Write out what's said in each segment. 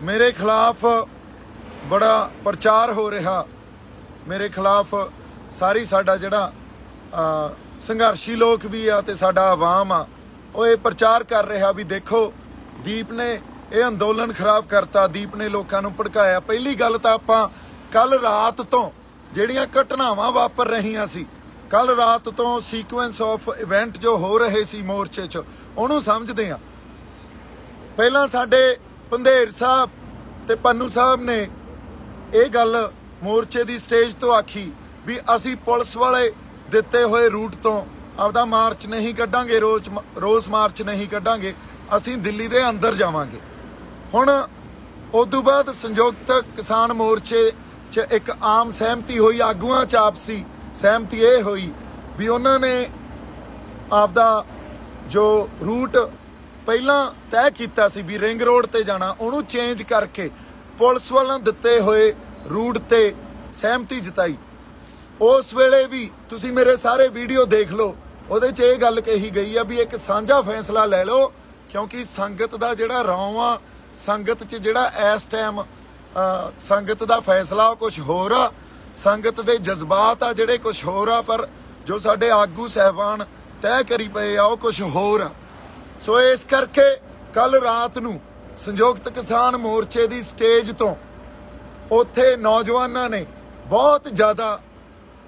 मेरे खिलाफ बड़ा प्रचार हो रहा, मेरे खिलाफ सारी साडा जिहड़ा संघर्षी लोग भी आ ते साडा आवाम आ वो ये प्रचार कर रहा भी देखो दीप ने ये अंदोलन खराब करता, दीप ने लोगों नूं भड़काया। पहली गल तां आपां कल रात तो जिहड़ियां घटनावां वापर रहीआं सी, कल रात तो सीक्वेंस ऑफ इवेंट जो हो रहे सी मोर्चे च उहनूं समझदे आ। पहलां साडे पंधेर साहब ते पन्नू साहब ने ये गल मोर्चे की स्टेज तो आखी भी असी पुलिस वाले दिते हुए रूट तो आपदा मार्च नहीं कड्डांगे, रोज़ मार्च नहीं कड्डांगे, असी दिल्ली दे अंदर जावांगे। हुण उदों बाद संयुक्त किसान मोर्चे च एक आम सहमति हुई, आगूआं च आपसी सहमति ये हुई भी उन्होंने आपदा जो रूट पहला तय किया सी भी रिंग रोड ते जाना, उन्होंने चेंज करके पुलिस वालों दिते हुए रूट ते सहमति जताई। उस वेले भी तुसी मेरे सारे वीडियो देख लो, उहदे च ये गल कही गई है भी एक साझा फैसला ले लो, क्योंकि संगत दा जिहड़ा रौं आ, संगत च जिहड़ा इस टाइम संगत दा फैसला कुछ होर आ, संगत दे जज्बात आ जिहड़े कुछ होर आ, पर जो साडे आगू साहबान तय करी पे आ वो कुछ होर आ। सो इस करके कल रात नूं संयुक्त किसान मोर्चे की स्टेज तो उत्थे नौजवानों ने बहुत ज़्यादा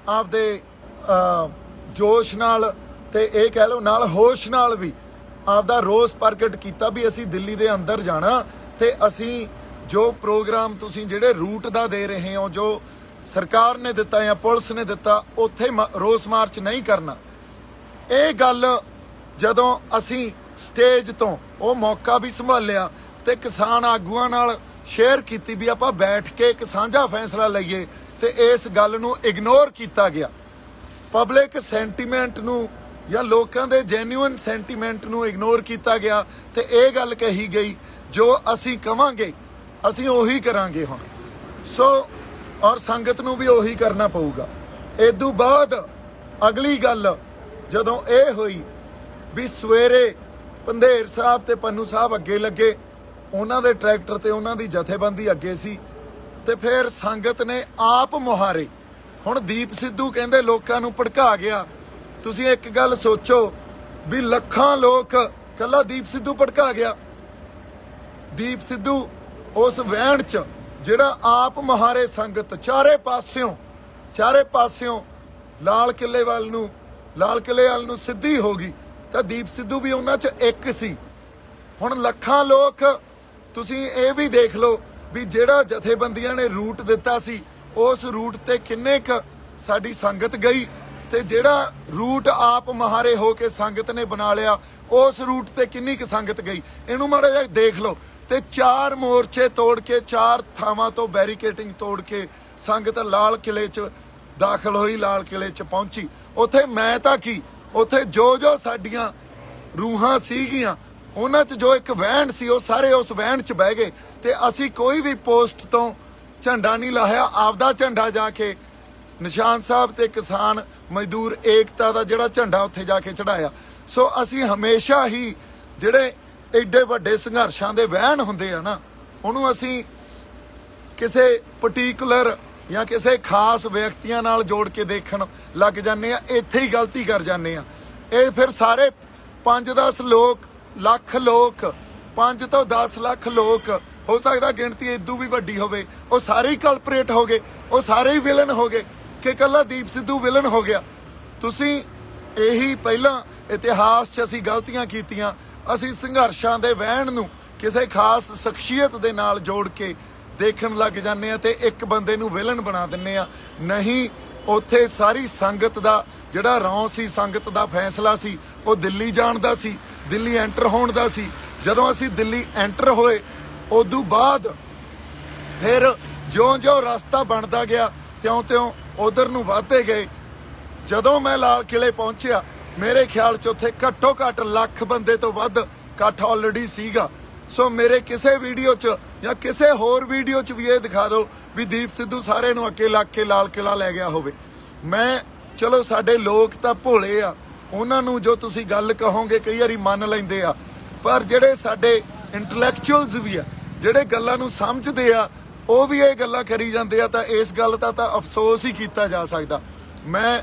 आपदे जोश नाल ते ये कह लो नाल होश नाल भी आपदा रोस प्रगट किया भी असी दिल्ली दे अंदर जाना ते असी जो प्रोग्राम तुसी जिहड़े रूट दा दे रहे हो, जो सरकार ने दिता या पुलिस ने दिता, उत्थे रोस मार्च नहीं करना। ये गल जदों असी स्टेज तो वो मौका भी संभालिया ते किसान आगूआं नाल शेयर कीती भी आपां बैठ के एक साझा फैसला लईए, ते इस गल नूं इग्नोर किया गया। पब्लिक सेंटीमेंट नूं या लोकां दे जेन्युइन सेंटीमेंट नूं इग्नोर किया गया ते ये गल कही गई जो असी कवांगे असी उही करांगे हुण। सो और संगत नूं भी उही करना पऊगा। इदों बाद अगली गल जदों ये हुई भी सवेरे पंधेर साहब ते पन्नू साहब अगे लगे, उन्हां दे ट्रैक्टर ते उन्हां दी जथेबंदी अगे सी, ते फिर संगत ने आप मुहारे हुण दीप सिद्धू कहंदे लोकां नूं भड़का गया। तुसीं एक गल सोचो भी लखां लोक कल्ला दीप सिद्धू भड़का गया। दीप सिद्धू उस वहण च जिहड़ा आप मुहारे संगत चारे पासियों लाल किले वाल नूं सिद्धी हो गई, तो दीप सिद्धू भी उन्हां च एक सी। हुण लखां लोक तुसीं ये भी देख लो भी जिहड़ा जथेबंदियां ने रूट दिता सी उस रूट ते किन्ने क साडी संगत गई, ते जिहड़ा रूट आप महारे हो के संगत ने बना लिया उस रूट ते किन्नी क संगत गई, इनू माड़ा जिहा देख लो। ते 4 मोर्चे तोड़ के 4 थावां तो बैरीकेटिंग तोड़ के संगत लाल किले च दाखिल हुई, लाल किले च पहुंची। उत्थे मैं तां की उत्थे जो साडियां रूहां सीगियां उन्हां च जो एक वहण सी वो सारे उस वहण च बह गए, ते असी कोई भी पोस्ट तो झंडा नहीं लाया, आपदा झंडा जाके निशान साहब ते किसान मजदूर एकता का जिहड़ा झंडा उत्थे जाके चढ़ाया। सो असी हमेशा ही जिहड़े एडे वड्डे संघर्षां दे वहण हुंदे आ ना, उहनूं असी किसे पर्टिकुलर या किसी खास व्यक्तियों नाल जोड़ के देखण लग जाने आ, इत्थे ही गलती कर जाने आ। ये फिर सारे 5-10 लाख लोग 5 तो 10 लाख लोग हो सकता गिणती इदू भी वड्डी होवे, वो सारे ही कल्परेट हो गए, वो सारे ही विलन हो गए कि कल्ला दीप सिद्धू विलन हो गया। तुसी यही पहला इतिहास च असी गलतियां कीतियां, असी संघर्षां दे वहण नूं किसी खास शख्सियत दे नाल जोड़ के देखण लग जाने ते एक बंदे नूं विलन बना दिंने आ। नहीं, उत्थे सारी संगत दा जिहड़ा रौं सी, संगत दा फैसला सी, वो दिल्ली जाण दा सी, दिल्ली एंटर होण दा सी। जदों असी दिल्ली एंटर होए उदों बाद फिर ज्यों-ज्यों रास्ता बनता गया त्यों-त्यों उधर नूं वधदे गए। जदों मैं लाल किले पहुंचिया मेरे ख्याल च उत्थे घट्टो घट्ट लाख बंदे तो वध इकट्ठ ऑलरेडी सीगा। सो मेरे किसी वीडियो च या किसी होर वीडियो च भी ये दिखा दो भी दीप सिद्धू सारे नूं अगे लग के लाल किला लै गया होवे। मैं चलो साडे लोग तां भोले आ, उन्हां नूं जो तुसीं गल कहोगे कई वारी मन लैंदे आ, पर जिहड़े साडे इंटलैक्चुअल्स भी आ ਜਿਹੜੇ ਗੱਲਾਂ ਨੂੰ ਸਮਝਦੇ ਆ ਉਹ ਵੀ ਇਹ ਗੱਲਾਂ ਕਰੀ ਜਾਂਦੇ ਆ, ਤਾਂ ਇਸ ਗੱਲ ਦਾ ਤਾਂ ਅਫਸੋਸ ਹੀ ਕੀਤਾ ਜਾ ਸਕਦਾ। ਮੈਂ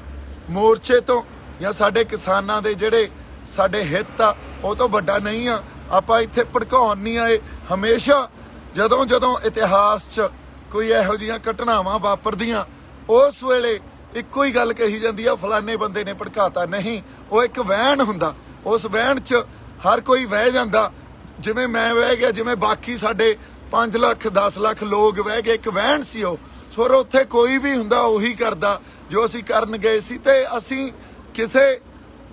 ਮੋਰਚੇ ਤੋਂ ਜਾਂ ਸਾਡੇ ਕਿਸਾਨਾਂ ਦੇ ਜਿਹੜੇ ਸਾਡੇ ਹਿੱਤ ਆ ਉਹ ਤੋਂ ਵੱਡਾ ਨਹੀਂ ਆ। ਆਪਾਂ ਇੱਥੇ ਭੜਕਾਉਣ ਨਹੀਂ ਆਏ। ਹਮੇਸ਼ਾ ਜਦੋਂ ਜਦੋਂ ਇਤਿਹਾਸ 'ਚ ਕੋਈ ਇਹੋ ਜਿਹੀਆਂ ਘਟਨਾਵਾਂ ਵਾਪਰਦੀਆਂ ਉਸ ਵੇਲੇ ਇੱਕੋ ਹੀ ਗੱਲ ਕਹੀ ਜਾਂਦੀ ਆ, ਫਲਾਣੇ ਬੰਦੇ ਨੇ ਭੜਕਾਤਾ। ਨਹੀਂ, ਉਹ ਇੱਕ ਵਹਿਣ ਹੁੰਦਾ। ਉਸ ਵਹਿਣ 'ਚ ਹਰ ਕੋਈ ਵਹਿ ਜਾਂਦਾ, ਜਿਵੇਂ ਮੈਂ ਵਹਿ ਗਿਆ, ਜਿਵੇਂ ਬਾਕੀ ਸਾਡੇ 5 ਲੱਖ 10 ਲੱਖ ਲੋਕ ਵਹਿ ਗਏ। ਇੱਕ ਵਹਿਣ ਸੀ ਉਹ। ਸੋ ਉੱਥੇ ਕੋਈ ਵੀ ਹੁੰਦਾ ਉਹੀ ਕਰਦਾ ਜੋ ਅਸੀਂ ਕਰਨ ਗਏ ਸੀ। ਤੇ ਅਸੀਂ ਕਿਸੇ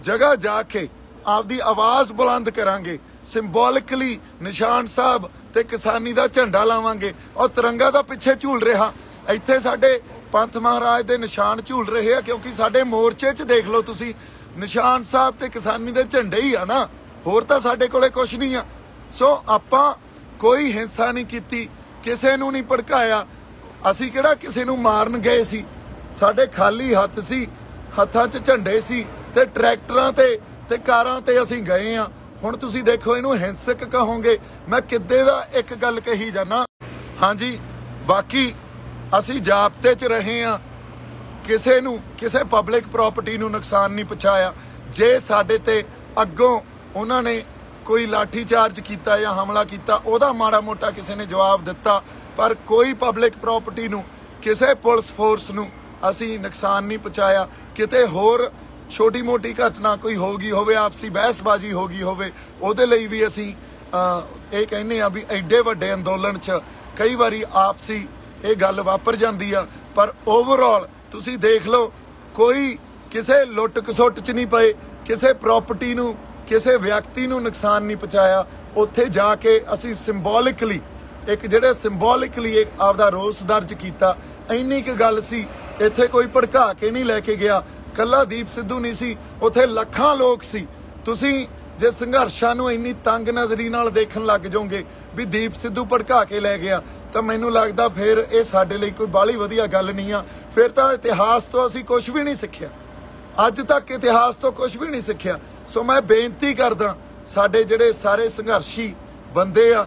ਜਗ੍ਹਾ ਜਾ ਕੇ ਆਪਦੀ ਆਵਾਜ਼ ਬੁਲੰਦ ਕਰਾਂਗੇ, ਸਿੰਬੋਲਿਕਲੀ ਨਿਸ਼ਾਨ ਸਾਹਿਬ ਤੇ ਕਿਸਾਨੀ ਦਾ ਝੰਡਾ ਲਾਵਾਂਗੇ। ਔਰ ਤਿਰੰਗਾ ਦਾ ਪਿੱਛੇ ਝੂਲ ਰਿਹਾ, ਇੱਥੇ ਸਾਡੇ ਪੰਥ ਮਹਾਰਾਜ ਦੇ ਨਿਸ਼ਾਨ ਝੂਲ ਰਹੇ ਆ, ਕਿਉਂਕਿ ਸਾਡੇ ਮੋਰਚੇ 'ਚ ਦੇਖ ਲਓ ਤੁਸੀਂ, ਨਿਸ਼ਾਨ ਸਾਹਿਬ ਤੇ ਕਿਸਾਨੀ ਦੇ ਝੰਡੇ ਹੀ ਆ ਨਾ, ਹੋਰ ਤਾਂ ਸਾਡੇ ਕੋਲੇ ਕੁਛ ਨਹੀਂ ਆ। ਸੋ ਆਪਾਂ ਕੋਈ ਹਿੰਸਾ ਨਹੀਂ ਕੀਤੀ, ਕਿਸੇ ਨੂੰ ਨਹੀਂ ਭੜਕਾਇਆ। ਅਸੀਂ ਕਿਹੜਾ ਕਿਸੇ ਨੂੰ ਮਾਰਨ ਗਏ ਸੀ? ਸਾਡੇ ਖਾਲੀ ਹੱਥ ਸੀ, ਹੱਥਾਂ 'ਚ ਝੰਡੇ ਸੀ ਤੇ ਟਰੈਕਟਰਾਂ ਤੇ ਕਾਰਾਂ ਤੇ ਅਸੀਂ ਗਏ ਆ। ਹੁਣ ਤੁਸੀਂ ਦੇਖੋ, ਇਹਨੂੰ ਹਿੰਸਕ ਕਹੋਗੇ। ਮੈਂ ਕਿੱਦੇ ਦਾ ਇੱਕ ਗੱਲ ਕਹੀ ਜਾਣਾ। ਹਾਂਜੀ, ਬਾਕੀ ਅਸੀਂ ਜਾਬਤੇ 'ਚ ਰਹੇ ਆ, ਕਿਸੇ ਨੂੰ ਕਿਸੇ ਪਬਲਿਕ ਪ੍ਰਾਪਰਟੀ ਨੂੰ ਨੁਕਸਾਨ ਨਹੀਂ ਪਹੁੰਚਾਇਆ। ਜੇ ਸਾਡੇ ਤੇ ਅੱਗੋਂ ਉਹਨਾਂ ਨੇ ਕੋਈ ਲਾਠੀ ਚਾਰਜ ਕੀਤਾ ਜਾਂ ਹਮਲਾ ਕੀਤਾ, ਉਹਦਾ ਮਾੜਾ ਮੋਟਾ ਕਿਸੇ ਨੇ ਜਵਾਬ ਦਿੱਤਾ, ਪਰ ਕੋਈ ਪਬਲਿਕ ਪ੍ਰਾਪਰਟੀ ਨੂੰ, ਕਿਸੇ ਪੁਲਿਸ ਫੋਰਸ ਨੂੰ ਅਸੀਂ ਨੁਕਸਾਨ ਨਹੀਂ ਪਹੁੰਚਾਇਆ। ਕਿਤੇ ਹੋਰ ਛੋਟੀ ਮੋਟੀ ਘਟਨਾ ਕੋਈ ਹੋ ਗਈ ਹੋਵੇ, ਆਪਸੀ ਬਹਿਸਬਾਜ਼ੀ ਹੋ ਗਈ ਹੋਵੇ, ਉਹਦੇ ਲਈ ਵੀ ਅਸੀਂ ਇਹ ਕਹਿੰਦੇ ਆ ਵੀ ਐਡੇ ਵੱਡੇ ਅੰਦੋਲਨ 'ਚ ਕਈ ਵਾਰੀ ਆਪਸੀ ਇਹ ਗੱਲ ਵਾਪਰ ਜਾਂਦੀ ਆ। ਪਰ ਓਵਰਆਲ ਤੁਸੀਂ ਦੇਖ ਲਓ, ਕੋਈ ਕਿਸੇ ਲੁੱਟ ਖਸੁੱਟ 'ਚ ਨਹੀਂ ਪਏ, ਕਿਸੇ ਪ੍ਰਾਪਰਟੀ ਨੂੰ, ਕਿਸੇ ਵਿਅਕਤੀ ਨੂੰ ਨੁਕਸਾਨ ਨਹੀਂ ਪਹੁੰਚਾਇਆ। ਉੱਥੇ ਜਾ ਕੇ ਅਸੀਂ ਸਿੰਬੋਲਿਕਲੀ ਇੱਕ ਆਪਦਾ ਰੋਸ ਦਰਜ ਕੀਤਾ। ਇੰਨੀ ਕੁ ਗੱਲ ਸੀ। ਇੱਥੇ ਕੋਈ ਭੜਕਾ ਕੇ ਨਹੀਂ ਲੈ ਕੇ ਗਿਆ। ਕੱਲਾ ਦੀਪ ਸਿੱਧੂ ਨਹੀਂ ਸੀ, ਉੱਥੇ ਲੱਖਾਂ ਲੋਕ ਸੀ। ਤੁਸੀਂ ਜੇ ਸੰਘਰਸ਼ਾਂ ਨੂੰ ਇੰਨੀ ਤੰਗ ਨਜ਼ਰੀ ਨਾਲ ਦੇਖਣ ਲੱਗ ਜਾਓਗੇ ਵੀ ਦੀਪ ਸਿੱਧੂ ਭੜਕਾ ਕੇ ਲੈ ਗਿਆ, ਤਾਂ ਮੈਨੂੰ ਲੱਗਦਾ ਫਿਰ ਇਹ ਸਾਡੇ ਲਈ ਕੋਈ ਬਾਹਲੀ ਵਧੀਆ ਗੱਲ ਨਹੀਂ ਆ। ਫਿਰ ਤਾਂ ਇਤਿਹਾਸ ਤੋਂ ਅਸੀਂ ਕੁਝ ਵੀ ਨਹੀਂ ਸਿੱਖਿਆ, ਅੱਜ ਤੱਕ ਇਤਿਹਾਸ ਤੋਂ ਕੁਝ ਵੀ ਨਹੀਂ ਸਿੱਖਿਆ। ਸੋ ਮੈਂ ਬੇਨਤੀ ਕਰਦਾ ਸਾਡੇ ਜਿਹੜੇ ਸਾਰੇ ਸੰਘਰਸ਼ੀ ਬੰਦੇ ਆ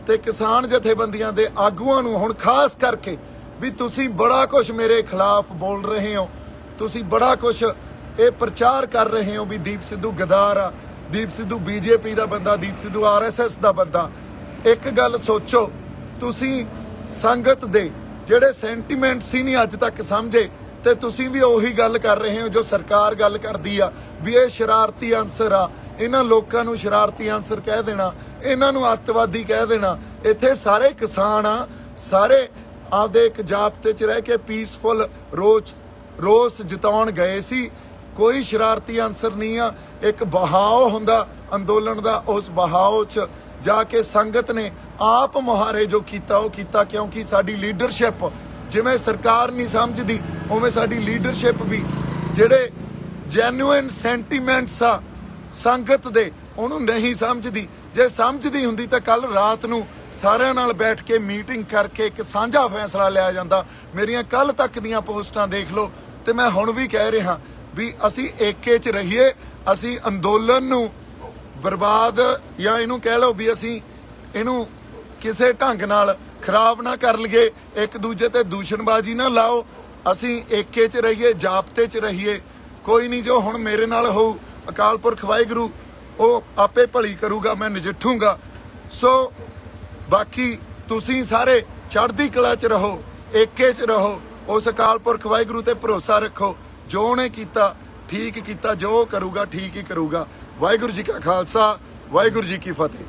ਤੇ ਕਿਸਾਨ ਜਥੇਬੰਦੀਆਂ ਦੇ ਆਗੂਆਂ ਨੂੰ, ਹੁਣ ਖਾਸ ਕਰਕੇ, ਵੀ ਤੁਸੀਂ ਬੜਾ ਕੁਝ ਮੇਰੇ ਖਿਲਾਫ ਬੋਲ ਰਹੇ ਹੋ, ਤੁਸੀਂ ਬੜਾ ਕੁਝ ਇਹ ਪ੍ਰਚਾਰ ਕਰ ਰਹੇ ਹੋ ਵੀ ਦੀਪ ਸਿੱਧੂ ਗਦਾਰ ਆ, ਦੀਪ ਸਿੱਧੂ ਬੀਜੇਪੀ ਦਾ ਬੰਦਾ, ਦੀਪ ਸਿੱਧੂ RSS ਦਾ ਬੰਦਾ। ਇੱਕ ਗੱਲ ਸੋਚੋ, ਤੁਸੀਂ ਸੰਗਤ ਦੇ ਜਿਹੜੇ ਸੈਂਟੀਮੈਂਟ ਸੀ ਨਹੀਂ ਅੱਜ ਤੱਕ ਸਮਝੇ, ਤੇ ਤੁਸੀਂ ਵੀ ਉਹੀ ਗੱਲ ਕਰ ਰਹੇ ਹੋ ਜੋ ਸਰਕਾਰ ਗੱਲ ਕਰਦੀ ਆ ਵੀ ਇਹ ਸ਼ਰਾਰਤੀ ਅਨਸਰ ਆ, ਇਹਨਾਂ ਲੋਕਾਂ ਨੂੰ ਸ਼ਰਾਰਤੀ ਅਨਸਰ ਕਹਿ ਦੇਣਾ, ਇਹਨਾਂ ਨੂੰ ਅੱਤਵਾਦੀ ਕਹਿ ਦੇਣਾ। ਇੱਥੇ ਸਾਰੇ ਕਿਸਾਨ ਆ, ਸਾਰੇ ਆਪਦੇ ਇੱਕ ਜਾਬਤੇ 'ਚ ਰਹਿ ਕੇ ਪੀਸਫੁਲ ਰੋਸ ਜਤਾਉਣ ਗਏ ਸੀ। ਕੋਈ ਸ਼ਰਾਰਤੀ ਅਨਸਰ ਨਹੀਂ ਆ। ਇੱਕ ਬਹਾਓ ਹੁੰਦਾ ਅੰਦੋਲਨ ਦਾ, ਉਸ ਬਹਾਓ 'ਚ ਜਾ ਕੇ ਸੰਗਤ ਨੇ ਆਪ ਮੁਹਾਰੇ ਜੋ ਕੀਤਾ ਉਹ ਕੀਤਾ, ਕਿਉਂਕਿ ਸਾਡੀ ਲੀਡਰਸ਼ਿਪ ਜਿਵੇਂ ਸਰਕਾਰ ਨਹੀਂ ਸਮਝਦੀ, ਉਵੇਂ ਸਾਡੀ ਲੀਡਰਸ਼ਿਪ ਵੀ ਜਿਹੜੇ ਜੈਨੂਇਨ ਸੈਂਟੀਮੈਂਟਸ ਆ ਸੰਗਤ ਦੇ, ਉਹਨੂੰ ਨਹੀਂ ਸਮਝਦੀ। ਜੇ ਸਮਝਦੀ ਹੁੰਦੀ ਤਾਂ ਕੱਲ ਰਾਤ ਨੂੰ ਸਾਰਿਆਂ ਨਾਲ ਬੈਠ ਕੇ ਮੀਟਿੰਗ ਕਰਕੇ ਇੱਕ ਸਾਂਝਾ ਫੈਸਲਾ ਲਿਆ ਜਾਂਦਾ। ਮੇਰੀਆਂ ਕੱਲ ਤੱਕ ਦੀਆਂ ਪੋਸਟਾਂ ਦੇਖ ਲਓ, ਤੇ ਮੈਂ ਹੁਣ ਵੀ ਕਹਿ ਰਿਹਾ ਵੀ ਅਸੀਂ ਏਕੇ 'ਚ ਰਹੀਏ। ਅਸੀਂ ਅੰਦੋਲਨ ਨੂੰ ਬਰਬਾਦ, ਜਾਂ ਇਹਨੂੰ ਕਹਿ ਲਓ ਵੀ ਅਸੀਂ ਇਹਨੂੰ ਕਿਸੇ ਢੰਗ ਨਾਲ ਖਰਾਬ ਨਾ ਕਰ ਲਈਏ, ਇੱਕ ਦੂਜੇ ਤੇ ਦੂਸ਼ਣਬਾਜ਼ੀ ਨਾ ਲਾਓ। ਅਸੀਂ ਏਕੇ 'ਚ ਰਹੀਏ, ਜਾਬਤੇ 'ਚ ਰਹੀਏ। ਕੋਈ ਨਹੀਂ, ਜੋ ਹੁਣ ਮੇਰੇ ਨਾਲ ਹੋਊ ਅਕਾਲ ਪੁਰਖ ਵਾਹਿਗੁਰੂ ਉਹ ਆਪੇ ਭਲੀ ਕਰੂਗਾ, ਮੈਂ ਨਜਿੱਠੂਗਾ। ਸੋ ਬਾਕੀ ਤੁਸੀਂ ਸਾਰੇ ਚੜ੍ਹਦੀ ਕਲਾ 'ਚ ਰਹੋ, ਏਕੇ 'ਚ ਰਹੋ, ਉਸ ਅਕਾਲ ਪੁਰਖ ਵਾਹਿਗੁਰੂ ਤੇ ਭਰੋਸਾ ਰੱਖੋ। ਜੋ ਉਹਨੇ ਕੀਤਾ ਠੀਕ ਕੀਤਾ, ਜੋ ਕਰੂਗਾ ਠੀਕ ਹੀ ਕਰੂਗਾ। ਵਾਹਿਗੁਰੂ ਜੀ ਕਾ ਖਾਲਸਾ, ਵਾਹਿਗੁਰੂ ਜੀ ਕੀ ਫਤਿਹ।